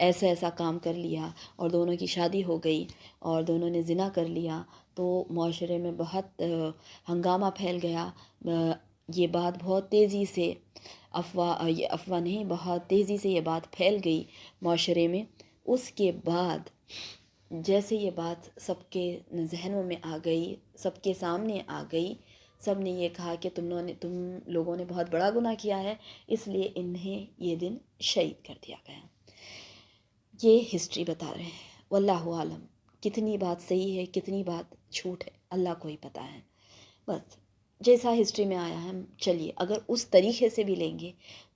ایسا ایسا کام کر لیا اور دونوں کی شادی ہو گئی اور دونوں نے زنا کر لیا، تو معاشرے میں بہت ہنگامہ پھیل گیا. یہ بات بہت تیزی سے یہ افواہ نہیں، بہت تیزی سے یہ بات پھیل گئی معاشرے میں. اس کے بعد جیسے یہ بات سب کے ذہنوں میں آ گئی، سب کے سامنے آ گئی، سب نے یہ کہا کہ تم لوگوں نے بہت بڑا گناہ کیا ہے، اس لیے انہیں یہ دن شہید کر دیا گیا. یہ ہسٹری بتا رہے ہیں. واللہ عالم کتنی بات صحیح ہے کتنی بات جھوٹ ہے اللہ کو ہی پتہ ہے. بس جیسا ہسٹری میں آیا ہے، چلیے اگر اس طریقے سے بھی لیں گے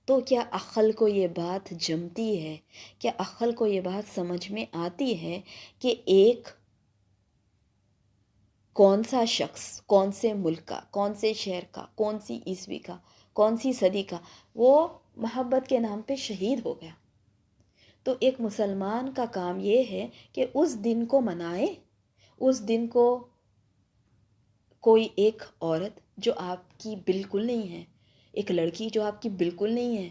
تو کیا عقل کو یہ بات جمتی ہے، کیا عقل کو یہ بات سمجھ میں آتی ہے کہ ایک کون سا شخص کون سے ملک کا، کون سے شہر کا، کون سی عیسوی کا، کون سی صدی کا، وہ محبت کے نام پہ شہید ہو گیا. تو ایک مسلمان کا کام یہ ہے کہ اس دن کو منائے. اس دن کو کوئی ایک عورت جو آپ کی بالکل نہیں ہے، ایک لڑکی جو آپ کی بالکل نہیں ہے،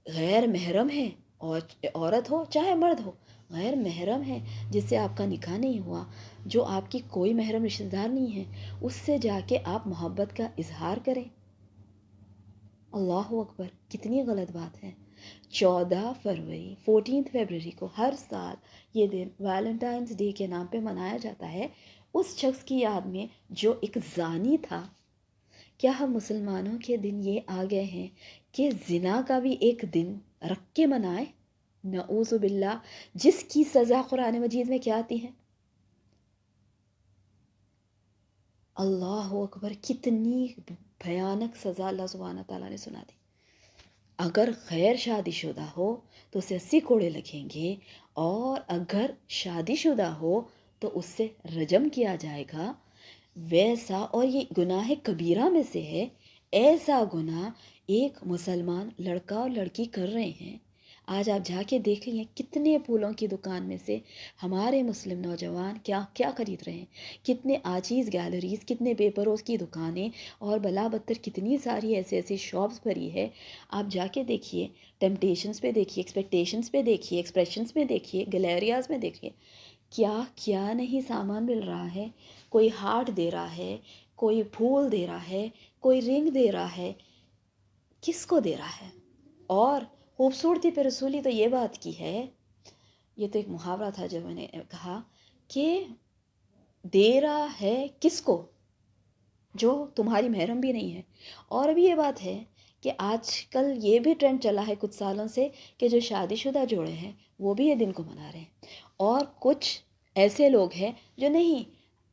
غیر محرم ہے، اور عورت ہو چاہے مرد ہو، غیر محرم ہے، جس سے آپ کا نکاح نہیں ہوا، جو آپ کی کوئی محرم رشتہ دار نہیں ہے، اس سے جا کے آپ محبت کا اظہار کریں. اللہ اکبر کتنی غلط بات ہے. 14 فروری کو ہر سال یہ دن ویلنٹائنس ڈے کے نام پہ منایا جاتا ہے، اس شخص کی یاد میں جو ایک زانی تھا. کیا ہم مسلمانوں کے دن یہ آ گئے ہیں کہ زنا کا بھی ایک دن رکھ کے منائے؟ نعوذ باللہ. جس کی سزا قرآن مجید میں کیا آتی ہے؟ اللہ اکبر کتنی بھیانک سزا اللہ سبحانہ تعالیٰ نے سنا دی. اگر غیر شادی شدہ ہو تو اسے 80 کوڑے لگیں گے، اور اگر شادی شدہ ہو تو اس سے رجم کیا جائے گا. ویسا، اور یہ گناہ کبیرہ میں سے ہے، ایسا گناہ ایک مسلمان لڑکا اور لڑکی کر رہے ہیں. آج آپ جا کے دیکھ لیں کتنے پھولوں کی دکان میں سے ہمارے مسلم نوجوان کیا کیا خرید رہے ہیں. کتنے عاجیز گیلریز، کتنے پیپروز کی دکانیں، اور بلا بدتر کتنی ساری ایسی شاپس بھری ہے. آپ جا کے دیکھیے، ٹیمپٹیشنز پہ دیکھیے، ایکسپیکٹیشنز پہ دیکھیے، ایکسپریشنز پہ دیکھیے، گیلریاز میں دیکھیے، کیا کیا نہیں سامان مل رہا ہے. کوئی ہارٹ دے رہا ہے، کوئی پھول دے رہا ہے، کوئی رنگ دے رہا ہے. کس کو دے رہا ہے؟ اور خوبصورتی پہ رسولی تو یہ بات کی ہے، یہ تو ایک محاورہ تھا جو میں نے کہا کہ دے رہا ہے کس کو جو تمہاری محرم بھی نہیں ہے. اور ابھی یہ بات ہے کہ آج کل یہ بھی ٹرینڈ چلا ہے کچھ سالوں سے کہ جو شادی شدہ جوڑے ہیں وہ بھی یہ دن کو منا رہے ہیں. اور کچھ ایسے لوگ ہیں جو نہیں،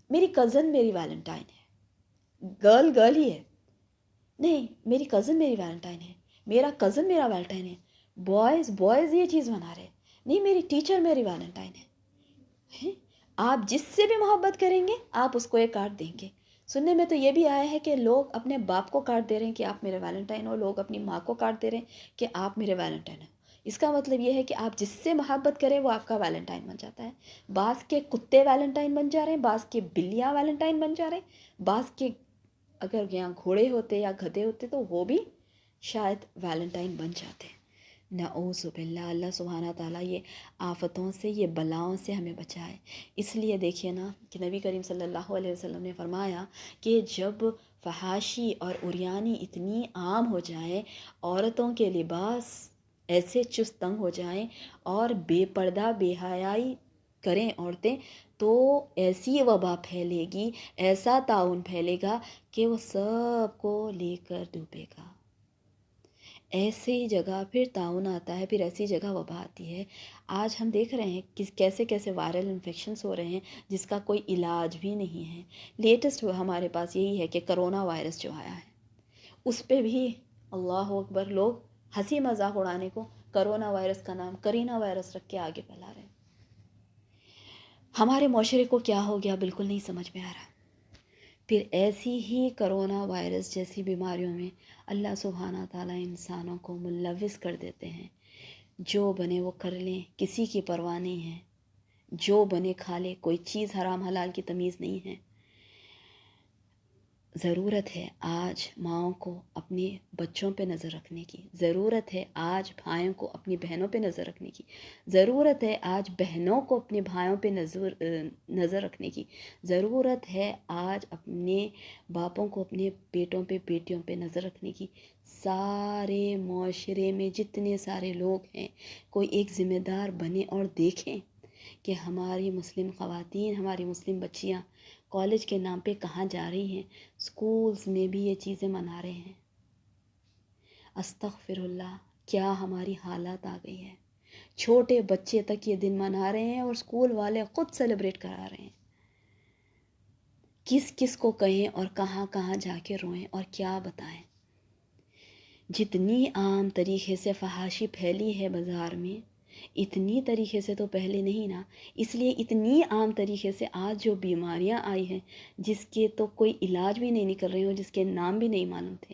میری کزن میری ویلنٹائن ہے، گرل ہی ہے، نہیں میری کزن میری ویلنٹائن ہے، میرا کزن میرا ویلنٹائن ہے. بوائز یہ چیز منا رہے، نہیں میری ٹیچر میری ویلنٹائن ہے. آپ جس سے بھی محبت کریں گے آپ اس کو ایک کارڈ دیں گے. سننے میں تو یہ بھی آیا ہے کہ لوگ اپنے باپ کو کارڈ دے رہے ہیں کہ آپ میرے ویلنٹائن ہو، لوگ اپنی ماں کو کارڈ دے رہے ہیں کہ آپ میرے ویلنٹائن ہیں. اس کا مطلب یہ ہے کہ آپ جس سے محبت کریں وہ آپ کا ویلنٹائن بن جاتا ہے. بعض کے کتے ویلنٹائن بن جا رہے ہیں، بعض کے بلیاں ویلنٹائن بن جا رہے ہیں، بعض کے اگر یہاں گھوڑے ہوتے یا گدھے ہوتے تو وہ بھی شاید ویلنٹائن بن جاتے ہیں. نعوذ باللہ. اللہ سبحانہ تعالیٰ یہ آفتوں سے، یہ بلاؤں سے ہمیں بچائے. اس لیے دیکھیے نا کہ نبی کریم صلی اللہ علیہ وسلم نے فرمایا کہ جب فحاشی اور عریانی اتنی عام ہو جائیں، عورتوں کے لباس ایسے چست تنگ ہو جائیں اور بے پردہ بے حیائی کریں عورتیں، تو ایسی وبا پھیلے گی، ایسا طاعون پھیلے گا کہ وہ سب کو لے کر ڈوبے گا. ایسی جگہ پھر طاعون آتا ہے، پھر ایسی جگہ وبا آتی ہے. آج ہم دیکھ رہے ہیں کہ کیسے کیسے وائرل انفیکشنز ہو رہے ہیں جس کا کوئی علاج بھی نہیں ہے. لیٹسٹ ہمارے پاس یہی ہے کہ کرونا وائرس جو آیا ہے، اس پہ بھی اللہ اکبر لوگ ہنسی مذاق اڑانے کو کرونا وائرس کا نام کرینہ وائرس رکھ کے آگے پھیلا رہے ہیں. ہمارے معاشرے کو کیا ہو گیا بالکل نہیں سمجھ میں آ رہا. پھر ایسی ہی کرونا وائرس جیسی بیماریوں میں اللہ سبحانہ تعالیٰ انسانوں کو ملوث کر دیتے ہیں. جو بنے وہ کر لیں، کسی کی پرواہ نہیں ہے، جو بنے کھا لے، کوئی چیز حرام حلال کی تمیز نہیں ہے. ضرورت ہے آج ماؤں کو اپنے بچوں پہ نظر رکھنے کی، ضرورت ہے آج بھائیوں کو اپنی بہنوں پہ نظر رکھنے کی، ضرورت ہے آج بہنوں کو اپنے بھائیوں پہ نظر رکھنے کی، ضرورت ہے آج اپنے باپوں کو اپنے بیٹوں پہ بیٹیوں پہ نظر رکھنے کی۔ سارے معاشرے میں جتنے سارے لوگ ہیں، کوئی ایک ذمہ دار بنے اور دیکھیں کہ ہماری مسلم خواتین، ہماری مسلم بچیاں کالج کے نام پہ کہاں جا رہی ہیں، سکولز میں بھی یہ چیزیں منا رہے ہیں۔ استغفر اللہ، کیا ہماری حالات آ گئی ہے۔ چھوٹے بچے تک یہ دن منا رہے ہیں اور سکول والے خود سیلیبریٹ کرا رہے ہیں۔ کس کس کو کہیں اور کہاں کہاں جا کے روئیں اور کیا بتائیں۔ جتنی عام طریقے سے فحاشی پھیلی ہے بازار میں، اتنی طریقے سے تو پہلے نہیں نا، اس لیے اتنی عام طریقے سے آج جو بیماریاں آئی ہیں جس کے تو کوئی علاج بھی نہیں نکل رہے ہوں، جس کے نام بھی نہیں معلوم تھے،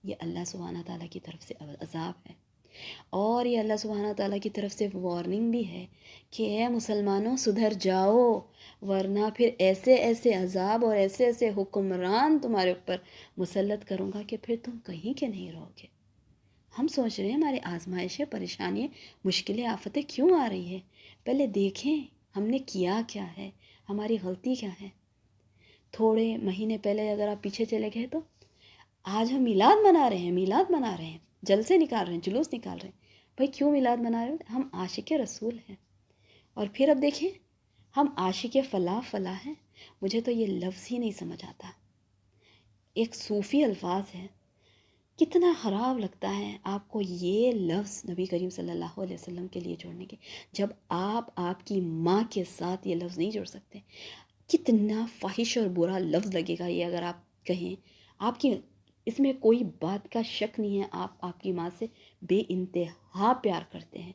یہ اللہ سبحانہ تعالیٰ کی طرف سے عذاب ہے، اور یہ اللہ سبحانہ تعالیٰ کی طرف سے وارننگ بھی ہے کہ اے مسلمانوں سدھر جاؤ، ورنہ پھر ایسے ایسے عذاب اور ایسے ایسے حکمران تمہارے اوپر مسلط کروں گا کہ پھر تم کہیں کے نہیں رہو گے۔ ہم سوچ رہے ہیں ہمارے آزمائشیں، پریشانیاں، مشکلیں، آفتیں کیوں آ رہی ہے، پہلے دیکھیں ہم نے کیا کیا ہے، ہماری غلطی کیا ہے۔ تھوڑے مہینے پہلے اگر آپ پیچھے چلے گئے تو آج ہم میلاد منا رہے ہیں، میلاد منا رہے ہیں، جلسے نکال رہے ہیں، جلوس نکال رہے ہیں۔ بھائی کیوں میلاد منا رہے ہیں؟ ہم عاشق رسول ہیں۔ اور پھر اب دیکھیں ہم عاشق فلاں فلاں ہیں۔ مجھے تو یہ لفظ ہی نہیں سمجھ آتا، ایک صوفی الفاظ ہے، کتنا خراب لگتا ہے آپ کو یہ لفظ نبی کریم صلی اللہ علیہ وسلم کے لیے جوڑنے کے، جب آپ کی ماں کے ساتھ یہ لفظ نہیں جوڑ سکتے۔ کتنا فاحش اور برا لفظ لگے گا یہ اگر آپ کہیں، آپ کی اس میں کوئی بات کا شک نہیں ہے، آپ کی ماں سے بے انتہا پیار کرتے ہیں،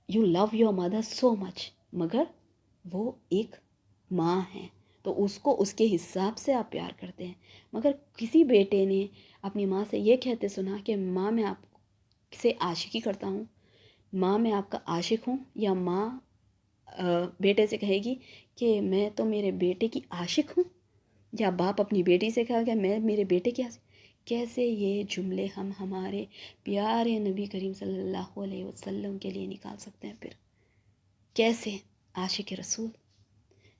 you love your mother so much, مگر وہ ایک ماں ہے تو اس کو اس کے حساب سے آپ پیار کرتے ہیں۔ مگر کسی بیٹے نے اپنی ماں سے یہ کہتے سنا کہ ماں میں آپ سے عاشقی کرتا ہوں، ماں میں آپ کا عاشق ہوں، یا ماں بیٹے سے کہے گی کہ میں تو میرے بیٹے کی عاشق ہوں، یا باپ اپنی بیٹی سے کہا کہ میں میرے بیٹے کی عاشق۔ کیسے یہ جملے ہم ہمارے پیارے نبی کریم صلی اللہ علیہ وسلم کے لیے نکال سکتے ہیں؟ پھر کیسے عاشق رسول،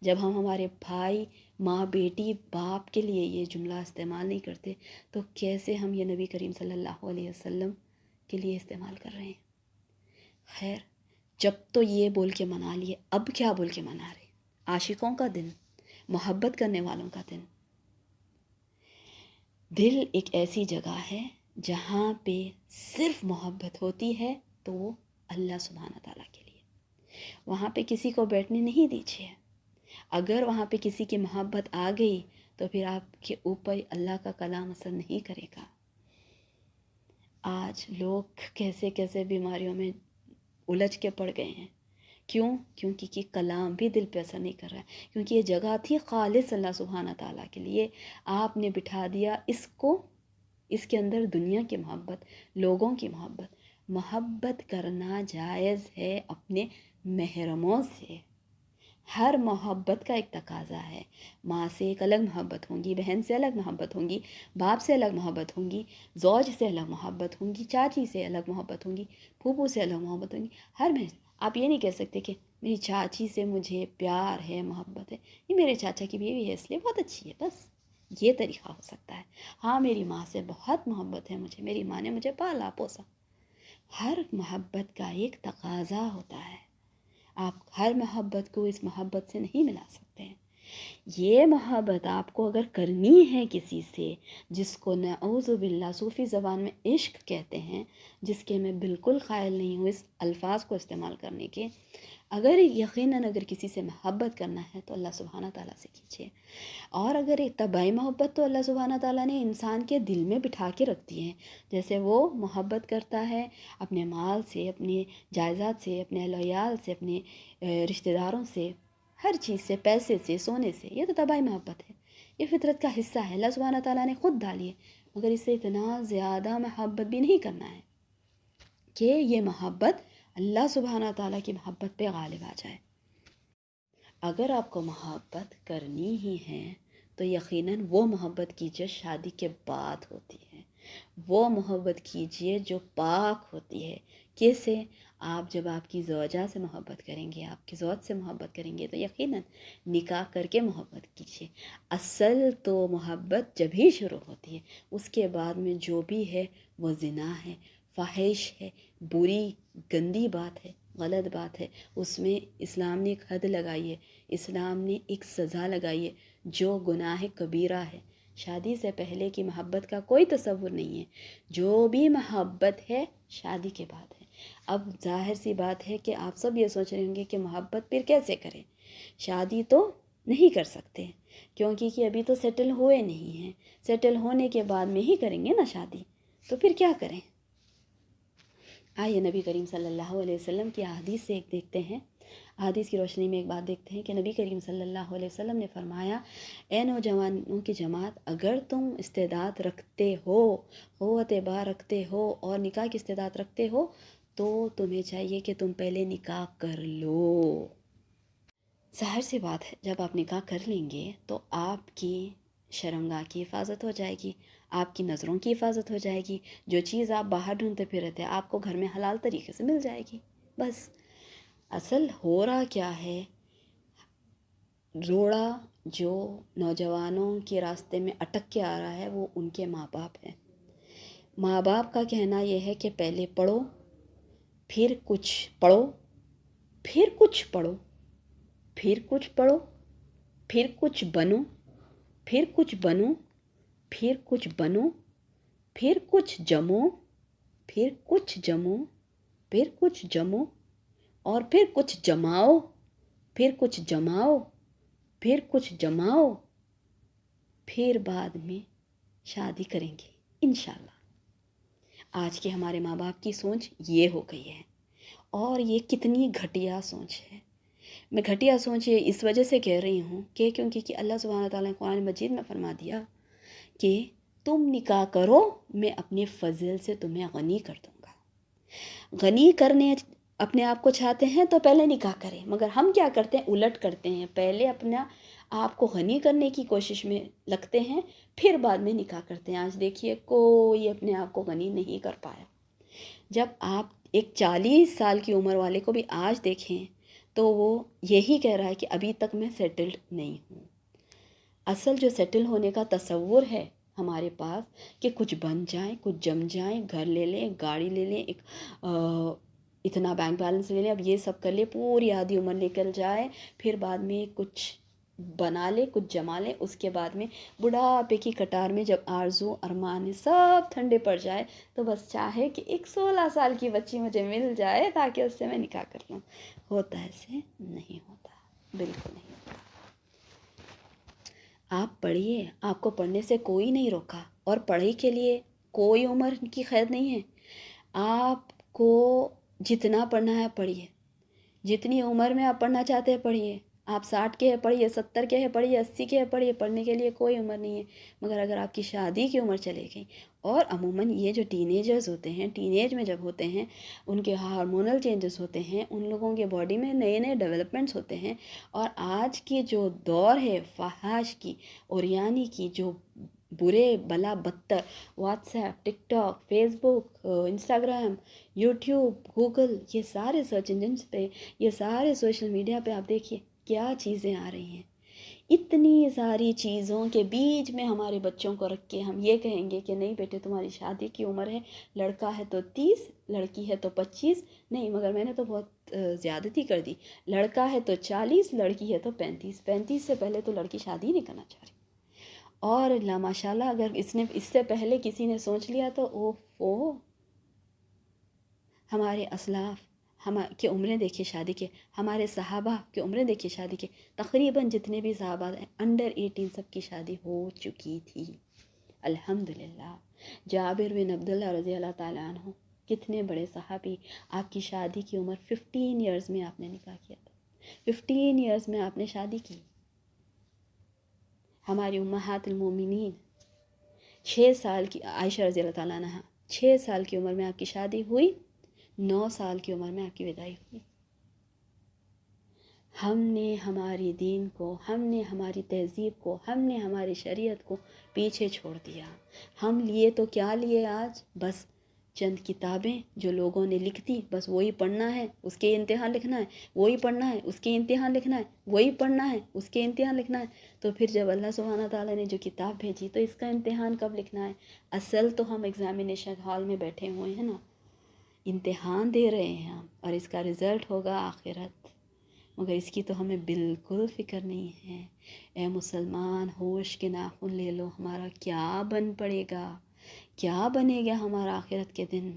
جب ہم ہمارے بھائی، ماں، بیٹی، باپ کے لیے یہ جملہ استعمال نہیں کرتے تو کیسے ہم یہ نبی کریم صلی اللہ علیہ وسلم کے لیے استعمال کر رہے ہیں؟ خیر، جب تو یہ بول کے منا لیے، اب کیا بول کے منا رہے؟ عاشقوں کا دن، محبت کرنے والوں کا دن۔ دل ایک ایسی جگہ ہے جہاں پہ صرف محبت ہوتی ہے تو وہ اللہ سبحانہ تعالیٰ کے لیے، وہاں پہ کسی کو بیٹھنے نہیں دیجیے۔ اگر وہاں پہ کسی کی محبت آ گئی تو پھر آپ کے اوپر اللہ کا کلام اثر نہیں کرے گا۔ آج لوگ کیسے کیسے بیماریوں میں الجھ کے پڑ گئے ہیں، کیونکہ کہ کلام بھی دل پہ اثر نہیں کر رہا ہے، کیونکہ یہ جگہ تھی خالص اللہ سبحانہ تعالیٰ کے لیے، آپ نے بٹھا دیا اس کے اندر دنیا کی محبت، لوگوں کی محبت کرنا جائز ہے اپنے محرموں سے۔ ہر محبت کا ایک تقاضا ہے، ماں سے ایک الگ محبت ہوں گی، بہن سے الگ محبت ہوں گی، باپ سے الگ محبت ہوں گی، زوج سے الگ محبت ہوں گی، چاچی سے الگ محبت ہوں گی، پھوپھو سے الگ محبت ہوں گی، ہر میں آپ یہ نہیں کہہ سکتے کہ میری چاچی سے مجھے پیار ہے، محبت ہے، یہ میرے چاچا کی بیوی ہے اس لیے بہت اچھی ہے، بس یہ طریقہ ہو سکتا ہے۔ ہاں میری ماں سے بہت محبت ہے مجھے، میری ماں نے مجھے پالا پوسا۔ ہر محبت کا ایک تقاضا ہوتا ہے، آپ ہر محبت کو اس محبت سے نہیں ملا سکتے ہیں۔ یہ محبت آپ کو اگر کرنی ہے کسی سے جس کو نعوذ باللہ صوفی زبان میں عشق کہتے ہیں، جس کے میں بالکل قائل نہیں ہوں اس الفاظ کو استعمال کرنے کے، اگر کسی سے محبت کرنا ہے تو اللہ سبحانہ تعالیٰ سے کیجیے، اور اگر ایک طبعی محبت تو اللہ سبحانہ تعالیٰ نے انسان کے دل میں بٹھا کے رکھ دی ہے، جیسے وہ محبت کرتا ہے اپنے مال سے، اپنے جائیداد سے، اپنے اہل و عیال سے، اپنے رشتہ داروں سے، ہر چیز سے، پیسے سے، سونے سے، یہ تو طبعی محبت ہے، یہ فطرت کا حصہ ہے، اللہ سبحانہ تعالیٰ نے خود ڈالی ہے، مگر اس سے اتنا زیادہ محبت بھی نہیں کرنا ہے کہ یہ محبت اللہ سبحانہ تعالیٰ کی محبت پہ غالب آ جائے۔ اگر آپ کو محبت کرنی ہی ہے تو یقیناً وہ محبت کیجیے شادی کے بعد ہوتی ہے، وہ محبت کیجیے جو پاک ہوتی ہے۔ کیسے؟ آپ جب آپ کی زوجہ سے محبت کریں گے، آپ کی زوج سے محبت کریں گے تو یقیناً نکاح کر کے محبت کیجیے۔ اصل تو محبت جب ہی شروع ہوتی ہے، اس کے بعد میں جو بھی ہے وہ زنا ہے، فحش ہے، بری گندی بات ہے، غلط بات ہے۔ اس میں اسلام نے ایک حد لگائی ہے، اسلام نے ایک سزا لگائی ہے جو گناہ کبیرہ ہے۔ شادی سے پہلے کی محبت کا کوئی تصور نہیں ہے، جو بھی محبت ہے شادی کے بعد ہے۔ اب ظاہر سی بات ہے کہ آپ سب یہ سوچ رہے ہوں گے کہ محبت پھر کیسے کریں، شادی تو نہیں کر سکتے کیونکہ کہ ابھی تو سیٹل ہوئے نہیں ہیں، سیٹل ہونے کے بعد میں ہی کریں گے نا شادی، تو پھر کیا کریں؟ آئیے نبی کریم صلی اللہ علیہ وسلم کی احادیث سے ایک دیکھتے ہیں، احادیث کی روشنی میں ایک بات دیکھتے ہیں کہ نبی کریم صلی اللہ علیہ وسلم نے فرمایا، اے نوجوانوں کی جماعت، اگر تم استعداد رکھتے ہو، قوت باہ رکھتے ہو اور نکاح کی استعداد رکھتے ہو تو تمہیں چاہیے کہ تم پہلے نکاح کر لو۔ ظاہر سی بات ہے، جب آپ نکاح کر لیں گے تو آپ کی شرمگاہ کی حفاظت ہو جائے گی، آپ کی نظروں کی حفاظت ہو جائے گی، جو چیز آپ باہر ڈھونڈتے پھر رہتے آپ کو گھر میں حلال طریقے سے مل جائے گی۔ بس اصل ہو رہا کیا ہے، روڑا جو نوجوانوں کے راستے میں اٹک کے آ رہا ہے وہ ان کے ماں باپ ہیں۔ ماں باپ کا کہنا یہ ہے کہ پہلے پڑھو، پھر کچھ پڑھو، پھر کچھ پڑھو، پھر کچھ پڑھو، پھر کچھ بنو، پھر کچھ بنو، پھر کچھ بنو، پھر کچھ جمو، پھر کچھ جمو، پھر کچھ جمو، اور پھر کچھ جماؤ، پھر کچھ جماؤ، پھر کچھ جماؤ، پھر بعد میں شادی کریں گے انشاءاللہ۔ آج کے ہمارے ماں باپ کی سوچ یہ ہو گئی ہے، اور یہ کتنی گھٹیا سوچ ہے۔ میں گھٹیا سوچ یہ اس وجہ سے کہہ رہی ہوں کہ کیونکہ اللہ سبحانہ تعالیٰ نے قرآن مجید میں فرما دیا کہ تم نکاح کرو، میں اپنے فضل سے تمہیں غنی کر دوں گا۔ غنی کرنے اپنے آپ کو چاہتے ہیں تو پہلے نکاح کریں، مگر ہم کیا کرتے ہیں، الٹ کرتے ہیں، پہلے اپنا آپ کو غنی کرنے کی کوشش میں لگتے ہیں، پھر بعد میں نکاح کرتے ہیں۔ آج دیکھیے کوئی اپنے آپ کو غنی نہیں کر پایا۔ جب آپ ایک 40 سال کی عمر والے کو بھی آج دیکھیں تو وہ یہی کہہ رہا ہے کہ ابھی تک میں سیٹلڈ نہیں ہوں۔ اصل جو سیٹل ہونے کا تصور ہے ہمارے پاس کہ کچھ بن جائیں، کچھ جم جائیں، گھر لے لیں، گاڑی لے لیں، ایک اتنا بینک بیلنس لے لیں، اب یہ سب کر لیں، پوری آدھی عمر نکل جائے، پھر بعد میں کچھ بنا لے، کچھ جما لے، اس کے بعد میں بڑھاپے کی کٹار میں جب آرزو ارمان سب ٹھنڈے پڑ جائے تو بس چاہے کہ ایک 16 سال کی بچی مجھے مل جائے تاکہ اس سے میں نکاح کر لوں۔ ہوتا ایسے نہیں ہوتا، بالکل نہیں ہوتا۔ آپ پڑھیے، آپ کو پڑھنے سے کوئی نہیں روکا، اور پڑھائی کے لیے کوئی عمر کی قید نہیں ہے۔ آپ کو جتنا پڑھنا ہے پڑھیے، جتنی عمر میں آپ پڑھنا چاہتے ہیں پڑھیے، آپ 60 کے ہیں پڑھیے، 70 کے ہیں پڑھیے، 80 کے ہیں پڑھیے، پڑھنے کے لیے کوئی عمر نہیں ہے۔ مگر اگر آپ کی شادی کی عمر چلے گئی، اور عموماً یہ جو ٹین ایجرز ہوتے ہیں، ٹین ایج میں جب ہوتے ہیں، ان کے ہارمونل چینجز ہوتے ہیں، ان لوگوں کے باڈی میں نئے نئے ڈیولپمنٹس ہوتے ہیں، اور آج کی جو دور ہے فحش کی اور یعنی کی، جو برے بلا بدتر واٹس ایپ، ٹک ٹاک، فیس بک، انسٹاگرام، یوٹیوب، گوگل، یہ سارے سرچ انجنس پہ، یہ سارے سوشل میڈیا پہ آپ دیکھیے کیا چیزیں آ رہی ہیں۔ اتنی ساری چیزوں کے بیچ میں ہمارے بچوں کو رکھ کے ہم یہ کہیں گے کہ نہیں بیٹے تمہاری شادی کی عمر ہے، لڑکا ہے تو 30، لڑکی ہے تو 25، نہیں مگر میں نے تو بہت زیادتی کر دی، لڑکا ہے تو 40، لڑکی ہے تو 35، 35 سے پہلے تو لڑکی شادی نہیں کرنا چاہ رہی۔ اور لا ماشاء اللہ اگر اس سے پہلے کسی نے سوچ لیا تو اوہ، ہمارے اسلاف کی عمریں دیکھیے شادی کے، ہمارے صحابہ کی عمریں دیکھیے شادی کے، تقریباً جتنے بھی صحابہ ہیں انڈر 18 سب کی شادی ہو چکی تھی الحمدللہ۔ جابر بن عبداللہ رضی اللہ تعالیٰ عنہ، کتنے بڑے صحابی، آپ کی شادی کی عمر 15 ایئرز میں آپ نے نکاح کیا تھا، 15 ایئرز میں آپ نے شادی کی۔ ہماری امہات المومنین 6 سال کی، عائشہ رضی اللہ تعالیٰ عنہ 6 سال کی عمر میں آپ کی شادی ہوئی، 9 سال کی عمر میں آپ کی وداعی ہوئی۔ ہم نے ہماری دین کو، ہم نے ہماری تہذیب کو، ہم نے ہماری شریعت کو پیچھے چھوڑ دیا۔ ہم لیے تو کیا لیے آج؟ بس چند کتابیں جو لوگوں نے لکھ دی، بس وہی پڑھنا ہے، اس کے امتحان لکھنا ہے، وہی پڑھنا ہے، اس کے امتحان لکھنا ہے، وہی پڑھنا ہے، اس کے امتحان لکھنا ہے۔ تو پھر جب اللہ سبحانہ تعالیٰ نے جو کتاب بھیجی تو اس کا امتحان کب لکھنا ہے؟ اصل تو ہم ایگزامینیشن ہال میں بیٹھے ہوئے ہیں نا، امتحان دے رہے ہیں ہم، اور اس کا رزلٹ ہوگا آخرت، مگر اس کی تو ہمیں بالکل فکر نہیں ہے۔ اے مسلمان، ہوش کے ناخن لے لو، ہمارا کیا بن پڑے گا، کیا بنے گا ہمارا آخرت کے دن؟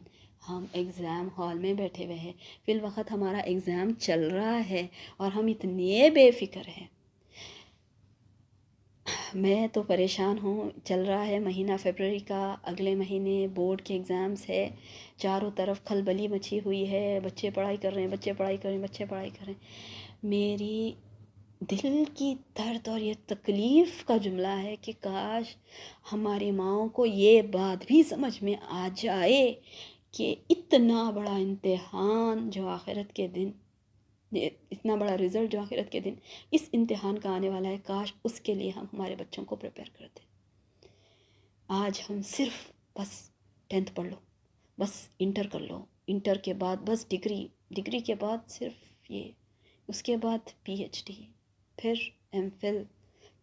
ہم ایگزام ہال میں بیٹھے ہوئے ہیں، فی الوقت ہمارا ایگزام چل رہا ہے اور ہم اتنے بے فکر ہیں۔ میں تو پریشان ہوں، چل رہا ہے مہینہ فیبرری کا، اگلے مہینے بورڈ کے ایگزامز ہے، چاروں طرف کھلبلی مچی ہوئی ہے، بچے پڑھائی کر رہے ہیں، بچے پڑھائی کر رہے ہیں، بچے پڑھائی کر رہے ہیں۔ میری دل کی درد اور یہ تکلیف کا جملہ ہے کہ کاش ہماری ماؤں کو یہ بات بھی سمجھ میں آ جائے کہ اتنا بڑا امتحان جو آخرت کے دن، اتنا بڑا رزلٹ جو آخرت کے دن اس امتحان کا آنے والا ہے، کاش اس کے لیے ہم ہمارے بچوں کو پریپیئر کرتے۔ آج ہم صرف بس 10th پڑھ لو، بس انٹر کر لو، انٹر کے بعد بس ڈگری، ڈگری کے بعد صرف یہ، اس کے بعد پی ایچ ڈی، پھر ایم فل،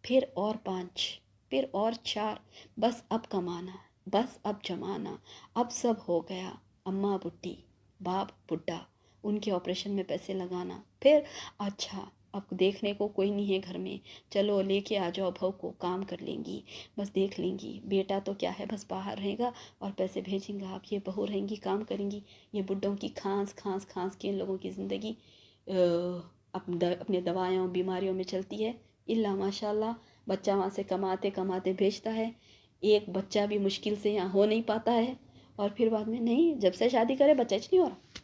پھر اور 5، پھر اور 4، بس اب کمانا، بس اب جمانا، اب سب ہو گیا، اماں بڈھی، باپ بڈھا، ان کے آپریشن میں پیسے لگانا، پھر اچھا اب دیکھنے کو کوئی نہیں ہے گھر میں، چلو لے کے آ جاؤ بہو کو، کام کر لیں گی، بس دیکھ لیں گی، بیٹا تو کیا ہے بس باہر رہے گا اور پیسے بھیجیں گا، آپ یہ بہو رہیں گی، کام کریں گی۔ یہ بڈھوں کی کھانس کھانس کھانس کے ان لوگوں کی زندگی اپنے دوائیوں بیماریوں میں چلتی ہے، الا ماشاء اللہ بچہ وہاں سے کماتے کماتے بھیجتا ہے، ایک بچہ بھی مشکل سے یہاں ہو نہیں پاتا ہے، اور پھر بعد میں نہیں، جب سے شادی کرے بچہ نہیں ہو رہا۔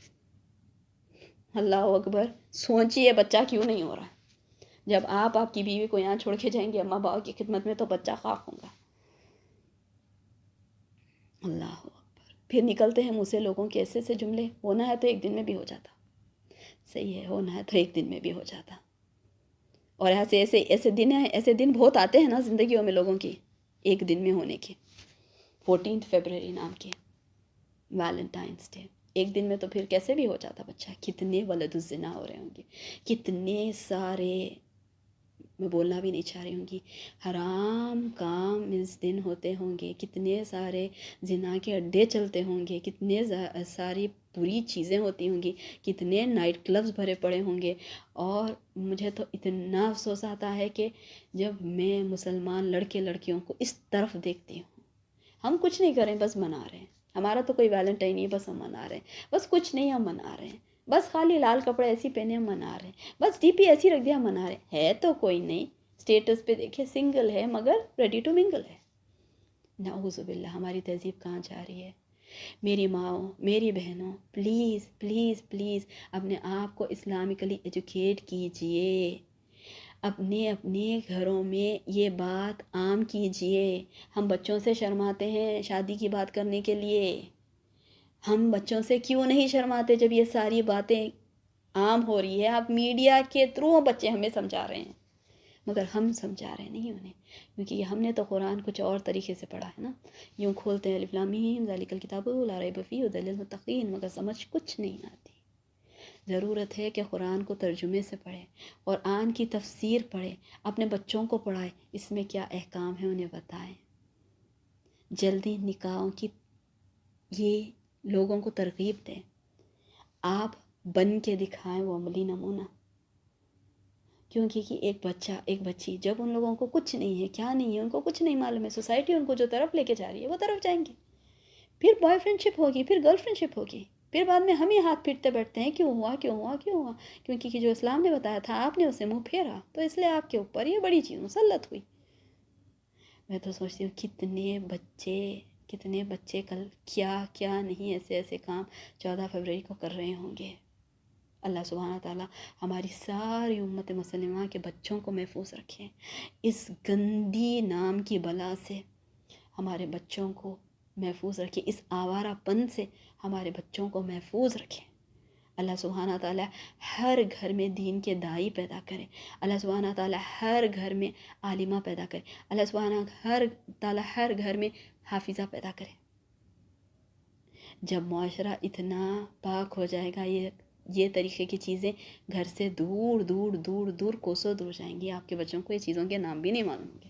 اللہ اکبر، سوچیے بچہ کیوں نہیں ہو رہا ہے؟ جب آپ کی بیوی کو یہاں چھوڑ کے جائیں گے اماں باپ کی خدمت میں تو بچہ خاک ہوگا۔ اللہ اکبر، پھر نکلتے ہیں منہ سے لوگوں کے ایسے ایسے جملے، ہونا ہے تو ایک دن میں بھی ہو جاتا، صحیح ہے، ہونا ہے تو ایک دن میں بھی ہو جاتا۔ اور ایسے دن بہت آتے ہیں نا زندگیوں میں لوگوں کی، ایک دن میں ہونے کے، 14 فیبرری نام کے ویلنٹائنس ڈے، ایک دن میں تو پھر کیسے بھی ہو جاتا بچہ۔ کتنے ولد الزنا ہو رہے ہوں گے، کتنے سارے، میں بولنا بھی نہیں چاہ رہی ہوں گی، حرام کام اس دن ہوتے ہوں گے، کتنے سارے زنا کے اڈے چلتے ہوں گے، کتنے ساری بری چیزیں ہوتی ہوں گی، کتنے نائٹ کلبز بھرے پڑے ہوں گے۔ اور مجھے تو اتنا افسوس آتا ہے کہ جب میں مسلمان لڑکے لڑکیوں کو اس طرف دیکھتی ہوں، ہم کچھ نہیں کریں بس منا رہے ہیں، ہمارا تو کوئی ویلنٹائن نہیں، بس ہم منا رہے ہیں، بس کچھ نہیں ہم منا رہے ہیں، بس خالی لال کپڑے ایسی پہنے ہم منا رہے ہیں، بس ڈی پی ایسی رکھ دیا ہم منا رہے ہیں، ہے تو کوئی نہیں، اسٹیٹس پہ دیکھے سنگل ہے مگر ریڈی ٹو منگل ہے۔ نعوذ باللہ، ہماری تہذیب کہاں جا رہی ہے؟ میری ماؤں، میری بہنوں، پلیز پلیز پلیز اپنے آپ کو اسلامکلی ایجوکیٹ کیجئے، اپنے گھروں میں یہ بات عام کیجئے۔ ہم بچوں سے شرماتے ہیں شادی کی بات کرنے کے لیے، ہم بچوں سے کیوں نہیں شرماتے جب یہ ساری باتیں عام ہو رہی ہے؟ اب میڈیا کے تھرو بچے ہمیں سمجھا رہے ہیں، مگر ہم سمجھا رہے نہیں انہیں، کیونکہ ہم نے تو قرآن کچھ اور طریقے سے پڑھا ہے نا، یوں کھولتے ہیں الف لام میم ذالک الکتاب لا ریب فیہ ھدی للمتقین، مگر سمجھ کچھ نہیں آتی۔ ضرورت ہے کہ قرآن کو ترجمے سے پڑھیں، قرآن کی تفسیر پڑھیں، اپنے بچوں کو پڑھائیں، اس میں کیا احکام ہیں انہیں بتائیں، جلدی نکاحوں کی یہ لوگوں کو ترغیب دیں، آپ بن کے دکھائیں وہ عملی نمونہ، کیونکہ کہ ایک بچہ ایک بچی جب ان لوگوں کو کچھ نہیں ہے، کیا نہیں ہے، ان کو کچھ نہیں معلوم ہے، سوسائٹی ان کو جو طرف لے کے جا رہی ہے وہ طرف جائیں گے، پھر بوائے فرینڈ شپ ہوگی، پھر گرل فرینڈ شپ ہوگی، پھر بعد میں ہم ہی ہاتھ پیٹتے بیٹھتے ہیں کیوں ہوا کیوں ہوا کیوں ہوا، کیونکہ کہ جو اسلام نے بتایا تھا آپ نے اسے منہ پھیرا، تو اس لیے آپ کے اوپر یہ بڑی چیز مسلط ہوئی۔ میں تو سوچتی ہوں کتنے بچے کل کیا کیا نہیں ایسے ایسے کام 14 فروری کو کر رہے ہوں گے۔ اللہ سبحانہ تعالیٰ ہماری ساری امت مسلمہ کے بچوں کو محفوظ رکھیں، اس گندی نام کی بلا سے ہمارے بچوں کو محفوظ رکھیں، اس آوارہ پن سے ہمارے بچوں کو محفوظ رکھیں۔ اللہ سبحانہ تعالیٰ ہر گھر میں دین کے داعی پیدا کرے، اللہ سبحانہ تعالیٰ ہر گھر میں عالمہ پیدا کرے، اللہ سبحانہ تعالیٰ ہر گھر میں حافظہ پیدا کرے۔ جب معاشرہ اتنا پاک ہو جائے گا، یہ طریقے کی چیزیں گھر سے دور دور دور دور کوسوں دور جائیں گی، آپ کے بچوں کو یہ چیزوں کے نام بھی نہیں معلوم ہوں گے۔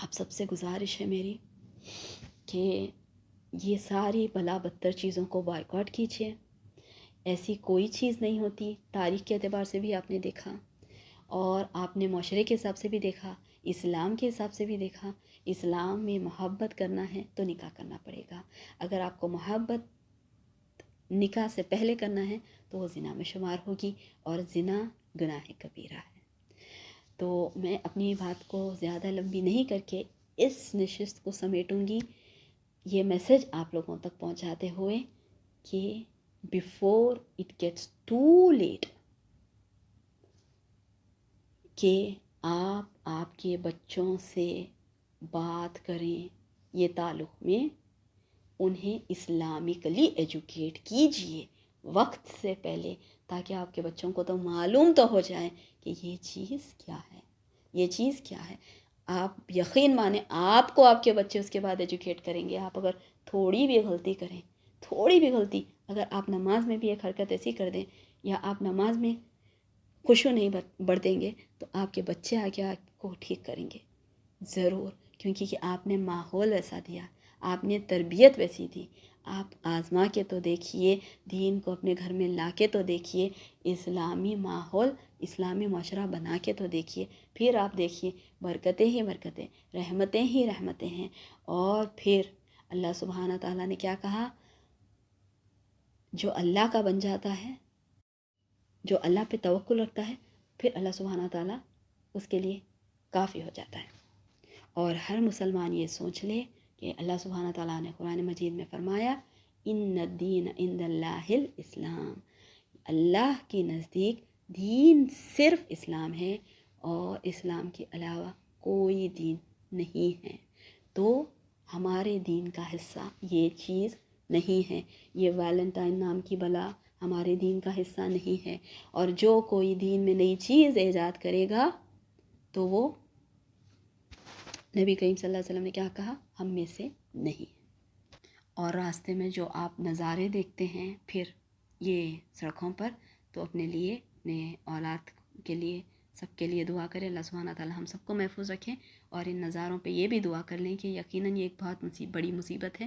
آپ سب سے گزارش ہے میری کہ یہ ساری بلا بدتر چیزوں کو بائیکاٹ کیجیے۔ ایسی کوئی چیز نہیں ہوتی، تاریخ کے اعتبار سے بھی آپ نے دیکھا، اور آپ نے معاشرے کے حساب سے بھی دیکھا، اسلام کے حساب سے بھی دیکھا۔ اسلام میں محبت کرنا ہے تو نکاح کرنا پڑے گا۔ اگر آپ کو محبت نکاح سے پہلے کرنا ہے تو وہ زنا میں شمار ہوگی، اور زنا گناہ کبیرہ ہے۔ تو میں اپنی بات کو زیادہ لمبی نہیں کر کے اس نشست کو سمیٹوں گی، یہ میسج آپ لوگوں تک پہنچاتے ہوئے کہ before it gets too late, کہ آپ کے بچوں سے بات کریں، یہ تعلق میں انہیں اسلامکلی ایجوکیٹ کیجئے وقت سے پہلے، تاکہ آپ کے بچوں کو تو معلوم تو ہو جائے کہ یہ چیز کیا ہے، یہ چیز کیا ہے۔ آپ یقین مانیں، آپ کو آپ کے بچے اس کے بعد ایجوکیٹ کریں گے۔ آپ اگر تھوڑی بھی غلطی کریں، تھوڑی بھی غلطی، اگر آپ نماز میں بھی ایک حرکت ایسی کر دیں، یا آپ نماز میں خشوع نہیں برتیں گے، تو آپ کے بچے آگے آپ کو ٹھیک کریں گے ضرور، کیونکہ آپ نے ماحول ایسا دیا، آپ نے تربیت ویسی دی۔ آپ آزما کے تو دیکھیے، دین کو اپنے گھر میں لا کے تو دیکھیے، اسلامی ماحول، اسلامی معاشرہ بنا کے تو دیکھیے، پھر آپ دیکھیے برکتیں ہی برکتیں، رحمتیں ہی رحمتیں ہیں۔ اور پھر اللہ سبحانہ تعالیٰ نے کیا کہا؟ جو اللہ کا بن جاتا ہے، جو اللہ پہ توکل رکھتا ہے، پھر اللہ سبحانہ تعالیٰ اس کے لیے کافی ہو جاتا ہے۔ اور ہر مسلمان یہ سوچ لے کہ اللہ سبحانہ تعالیٰ نے قرآن مجید میں فرمایا، ان الدین عند اللہ الاسلام، اللہ کے نزدیک دین صرف اسلام ہے، اور اسلام کے علاوہ کوئی دین نہیں ہے۔ تو ہمارے دین کا حصہ یہ چیز نہیں ہے، یہ ویلنٹائن نام کی بلا ہمارے دین کا حصہ نہیں ہے۔ اور جو کوئی دین میں نئی چیز ایجاد کرے گا تو وہ نبی کریم صلی اللہ علیہ وسلم نے کیا کہا؟ ہم میں سے نہیں۔ اور راستے میں جو آپ نظارے دیکھتے ہیں پھر یہ سڑکوں پر، تو اپنے لیے، اپنے اولاد کے لیے، سب کے لیے دعا کریں، اللہ سبحانہ تعالیٰ ہم سب کو محفوظ رکھیں۔ اور ان نظاروں پہ یہ بھی دعا کر لیں کہ یقیناً یہ ایک بہت بڑی مصیبت ہے۔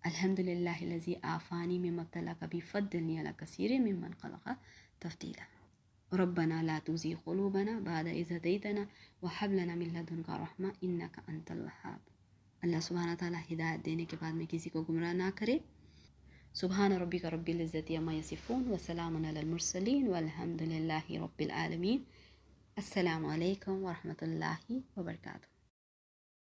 الحمدللہ الذی عافانی مما ابتلاک بہ فضلنی علی کثیر ممن خلق تفضیلا۔ ربنا لا تزغ قلوبنا بعد إذ هديتنا وهب لنا من لدنك رحمة إنك أنت الوهاب۔ اللہ سبحانہ تعالیٰ ہدایت دینے کے بعد میں کسی کو گمراہ نہ کرے۔ سبحان ربک رب العزت عما یصفون وسلام علی المرسلین والحمد للہ رب العالمین۔ السلام علیکم ورحمۃ اللہ وبرکاتہ۔